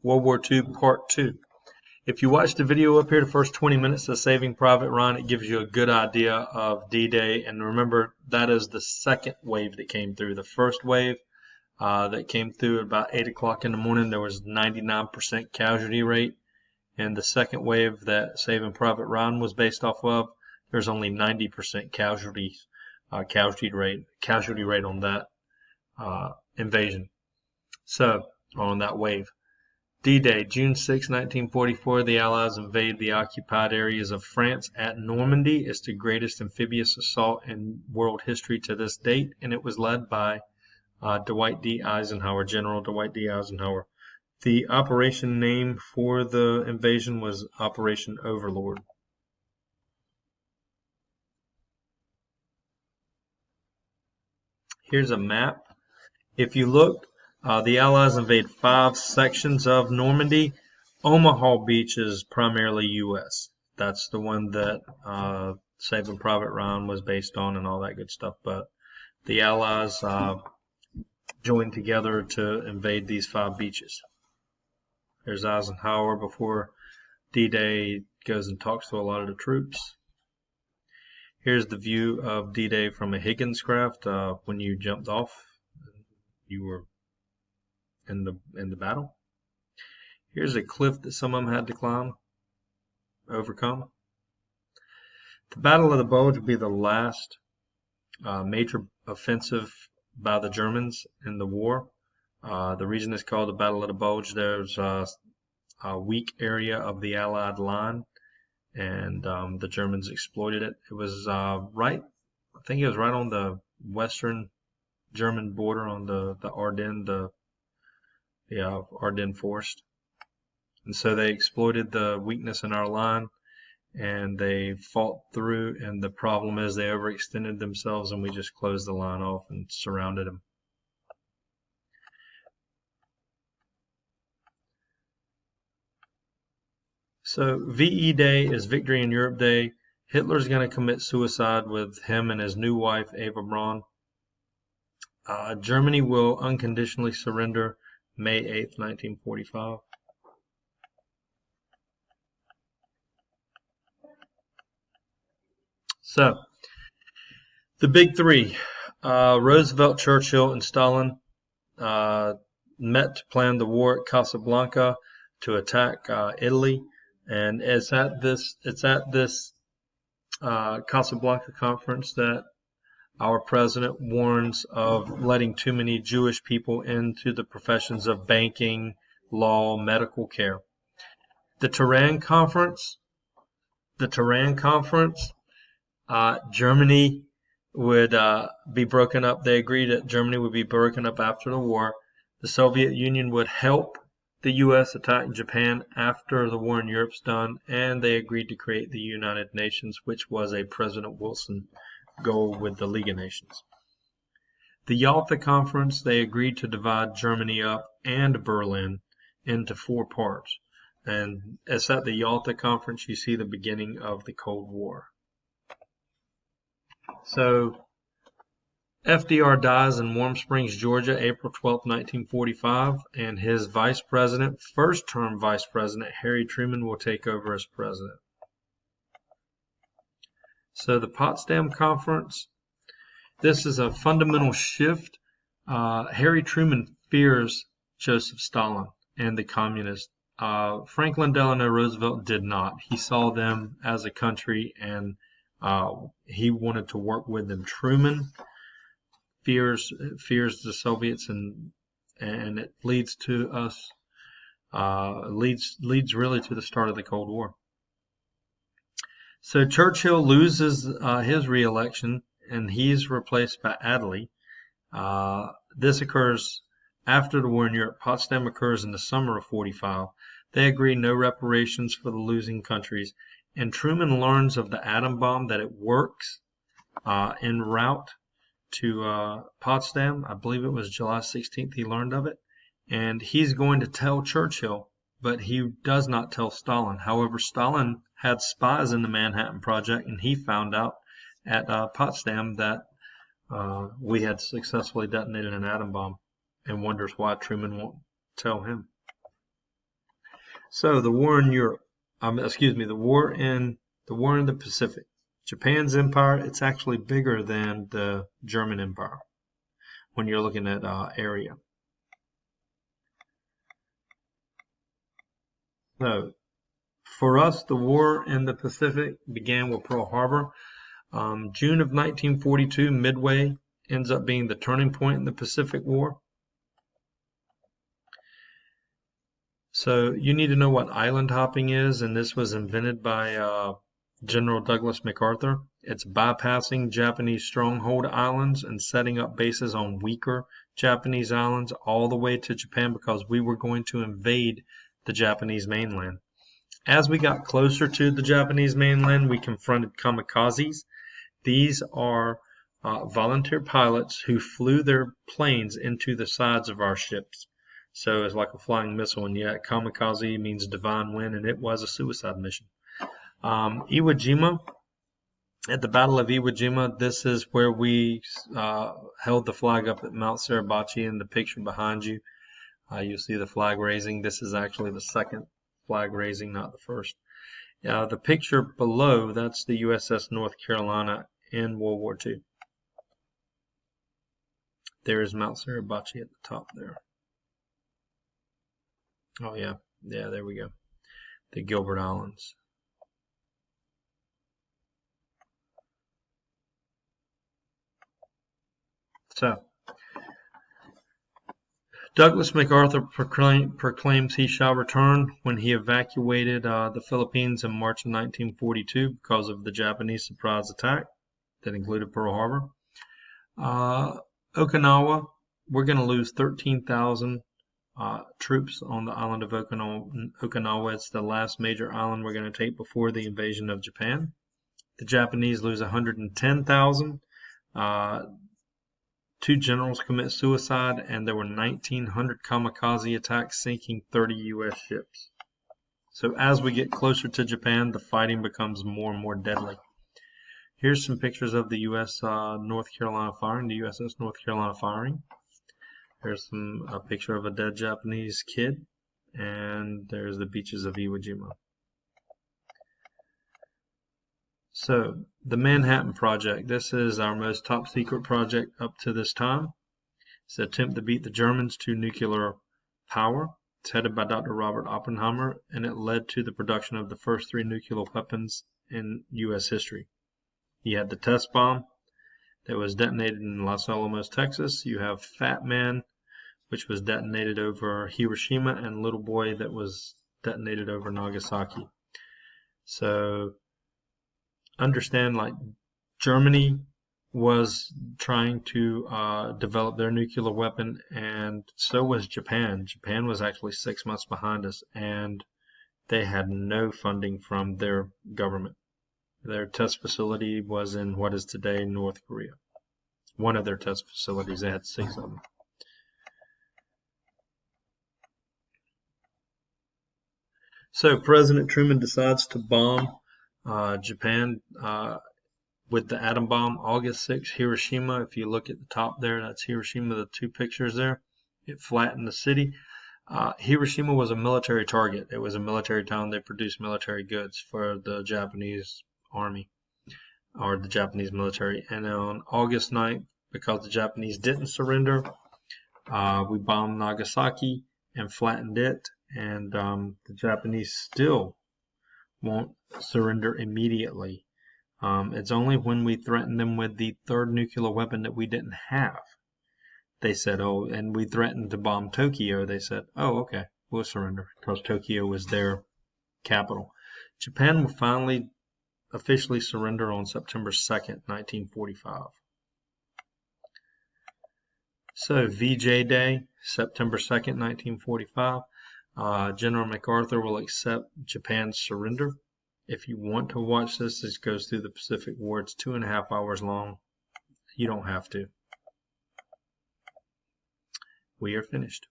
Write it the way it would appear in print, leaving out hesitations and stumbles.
World War II Part II. If you watch the video up here, the first 20 minutes of Saving Private Ryan, it gives you a good idea of D-Day. And remember, that is the second wave that came through. The first wave that came through at about 8 o'clock in the morning, there was 99% casualty rate. And the second wave that Saving Private Ryan was based off of, there's only 90% casualty rate on that invasion. So, on that wave. D-Day, June 6, 1944, the Allies invade the occupied areas of France at Normandy. It's the greatest amphibious assault in world history to this date, and it was led by Dwight D. Eisenhower, General Dwight D. Eisenhower. The operation name for the invasion was Operation Overlord. Here's a map. If you look, the Allies invade 5 sections of Normandy. Omaha Beach is primarily U.S. That's the one that Saving Private Ryan was based on and all that good stuff. But the Allies joined together to invade these 5 beaches. There's Eisenhower before D-Day goes and talks to a lot of the troops. Here's the view of D-Day from a Higgins craft when you jumped off. You were in the battle. Here's a cliff that some of them had to overcome. The Battle of the Bulge would be the last major offensive by the Germans in the war. The reason it's called the Battle of the Bulge, there's a weak area of the Allied line, and the Germans exploited it. It was I think it was right on the western German border on the Ardennes, Ardennes Forest. And so they exploited the weakness in our line, and they fought through, and the problem is they overextended themselves, and we just closed the line off and surrounded them. So VE Day is Victory in Europe Day. Hitler's going to commit suicide with him and his new wife, Eva Braun. Germany will unconditionally surrender May 8th, 1945. So, the big three, Roosevelt, Churchill, and Stalin met to plan the war at Casablanca to attack Italy. And it's at this Casablanca conference that our president warns of letting too many Jewish people into the professions of banking, law, medical care. The Tehran conference, Germany would be broken up. They agreed that Germany would be broken up after the war. The Soviet Union would help the U.S. attack Japan after the war in Europe's done, and they agreed to create the United Nations, which was a President Wilson goal with the League of Nations. The Yalta Conference, they agreed to divide Germany up and Berlin into 4 parts. And it's at the Yalta Conference you see the beginning of the Cold War. So FDR dies in Warm Springs, Georgia, April 12, 1945, and his vice president, first-term vice president, Harry Truman, will take over as president. So the Potsdam Conference, this is a fundamental shift. Harry Truman fears Joseph Stalin and the communists. Franklin Delano Roosevelt did not. He saw them as a country, and he wanted to work with them. Truman fears the Soviets, and it leads to us leads really to the start of the Cold War. So Churchill loses his re-election, and he's replaced by Attlee. This occurs after the war in Europe. Potsdam occurs in the summer of 45. They agree no reparations for the losing countries, and Truman learns of the atom bomb, that it works en route to Potsdam. I believe it was July 16th he learned of it, and he's going to tell Churchill, but he does not tell Stalin. However, Stalin had spies in the Manhattan Project, and he found out at Potsdam that we had successfully detonated an atom bomb, and wonders why Truman won't tell him. So the war in Europe, the war in the Pacific. Japan's empire, it's actually bigger than the German empire when you're looking at area. So for us, the war in the Pacific began with Pearl Harbor. June of 1942, Midway ends up being the turning point in the Pacific War. So you need to know what island hopping is, and this was invented by General Douglas MacArthur. It's bypassing Japanese stronghold islands and setting up bases on weaker Japanese islands all the way to Japan because we were going to invade the Japanese mainland. As we got closer to the Japanese mainland, we confronted kamikazes. These are volunteer pilots who flew their planes into the sides of our ships. So it's like a flying missile, and yet kamikaze means divine wind, and it was a suicide mission. Iwo Jima, at the Battle of Iwo Jima, this is where we held the flag up at Mount Suribachi. In the picture behind you, you'll see the flag raising. This is actually the second flag raising, not the first. The picture below, that's the USS North Carolina in World War II. There is Mount Suribachi at the top there. Oh yeah, there we go. The Gilbert Islands. So, Douglas MacArthur proclaims he shall return when he evacuated the Philippines in March of 1942 because of the Japanese surprise attack that included Pearl Harbor. Okinawa, we're going to lose 13,000 troops on the island of Okinawa. It's the last major island we're going to take before the invasion of Japan. The Japanese lose 110,000. 2 generals commit suicide, and there were 1,900 kamikaze attacks, sinking 30 U.S. ships. So as we get closer to Japan, the fighting becomes more and more deadly. Here's some pictures of the U.S. North Carolina firing, the USS North Carolina firing. There's a picture of a dead Japanese kid, and there's the beaches of Iwo Jima. So, the Manhattan Project. This is our most top secret project up to this time. It's an attempt to beat the Germans to nuclear power. It's headed by Dr. Robert Oppenheimer, and it led to the production of the first 3 nuclear weapons in U.S. history. You had the test bomb that was detonated in Los Alamos, Texas. You have Fat Man, which was detonated over Hiroshima, and Little Boy that was detonated over Nagasaki. So understand, like, Germany was trying to develop their nuclear weapon, and so was Japan. Japan was actually 6 months behind us, and they had no funding from their government. Their test facility was in what is today North Korea. One of their test facilities, they had 6 of them. So President Truman decides to bomb Japan with the atom bomb. August 6, Hiroshima. If you look at the top there, that's Hiroshima, the 2 pictures there. It flattened the city. Hiroshima was a military target. It was a military town. They produced military goods for the Japanese army, or the Japanese military. And on August 9th, because the Japanese didn't surrender, we bombed Nagasaki and flattened it. And the Japanese still won't surrender immediately. It's only when we threatened them with the 3rd nuclear weapon that we didn't have. They said, oh, and we threatened to bomb Tokyo. They said, oh, okay, we'll surrender, because Tokyo was their capital. Japan will finally officially surrender on September 2nd, 1945. So VJ Day, September 2nd, 1945. General MacArthur will accept Japan's surrender. If you want to watch this, this goes through the Pacific War. It's 2.5 hours long. You don't have to. We are finished.